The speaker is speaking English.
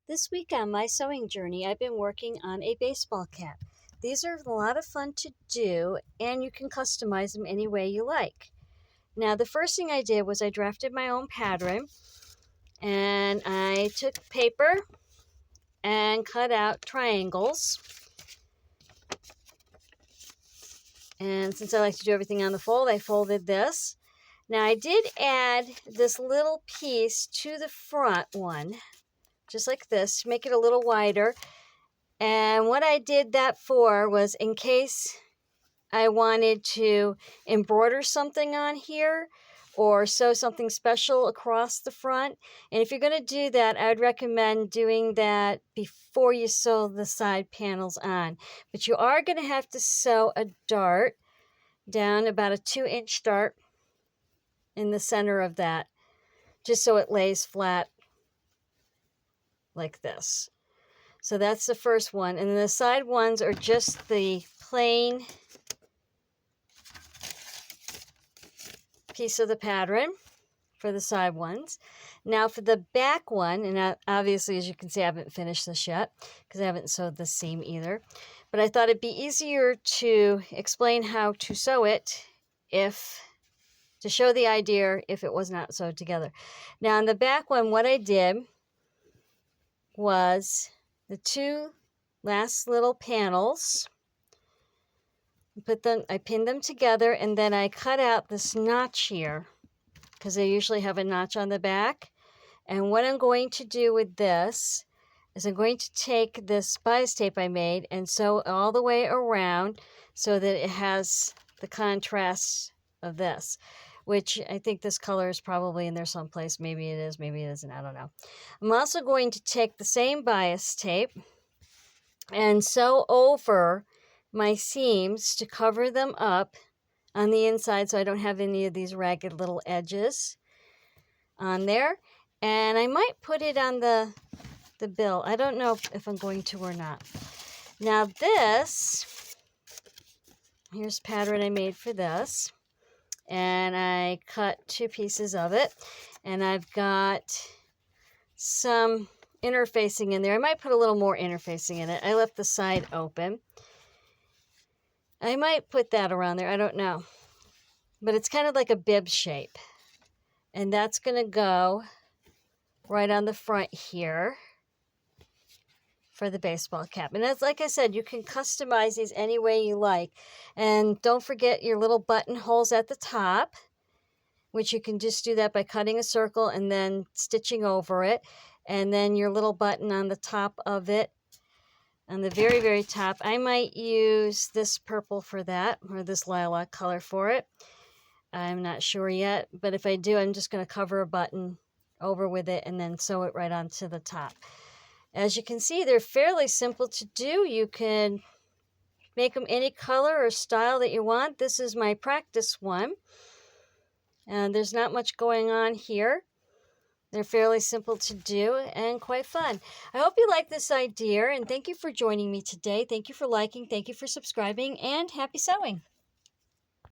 This week on my sewing journey, I've been working on a baseball cap. These are a lot of fun to do, and you can customize them any way you like. Now, the first thing I did was I drafted my own pattern, and I took paper and cut out triangles. And since I like to do everything on the fold, I folded this. Now, I did add this little piece to the front one, just like this, to make it a little wider. And what I did that for was in case I wanted to embroider something on here or sew something special across the front. And if you're going to do that, I'd recommend doing that before you sew the side panels on. But you are going to have to sew a dart down, about a 2-inch dart in the center of that, just so it lays flat like this. So that's the first one. And then the side ones are just the plain piece of the pattern for the side ones. Now for the back one, and obviously as you can see I haven't finished this yet because I haven't sewed the seam either, but I thought it'd be easier to explain how to sew it to show the idea if it was not sewed together. Now on the back one, what I did was the two last little panels, I pinned them together, and then I cut out this notch here because they usually have a notch on the back. And what I'm going to do with this is I'm going to take this bias tape I made and sew all the way around so that it has the contrast of this, which I think this color is probably in there someplace. Maybe it is, maybe it isn't, I don't know. I'm also going to take the same bias tape and sew over my seams to cover them up on the inside so I don't have any of these ragged little edges on there. And I might put it on the bill. I don't know if I'm going to or not. Now here's a pattern I made for this. And I cut 2 pieces of it. And I've got some interfacing in there. I might put a little more interfacing in it. I left the side open. I might put that around there. I don't know. But it's kind of like a bib shape. And that's going to go right on the front here for the baseball cap. And as like I said, you can customize these any way you like. And don't forget your little buttonholes at the top, which you can just do that by cutting a circle and then stitching over it. And then your little button on the top of it, on the very, very top. I might use this purple for that, or this lilac color for it. I'm not sure yet, but if I do, I'm just going to cover a button over with it and then sew it right onto the top. As you can see, they're fairly simple to do. You can make them any color or style that you want. This is my practice one. And there's not much going on here. They're fairly simple to do and quite fun. I hope you like this idea, and thank you for joining me today. Thank you for liking, thank you for subscribing, and happy sewing.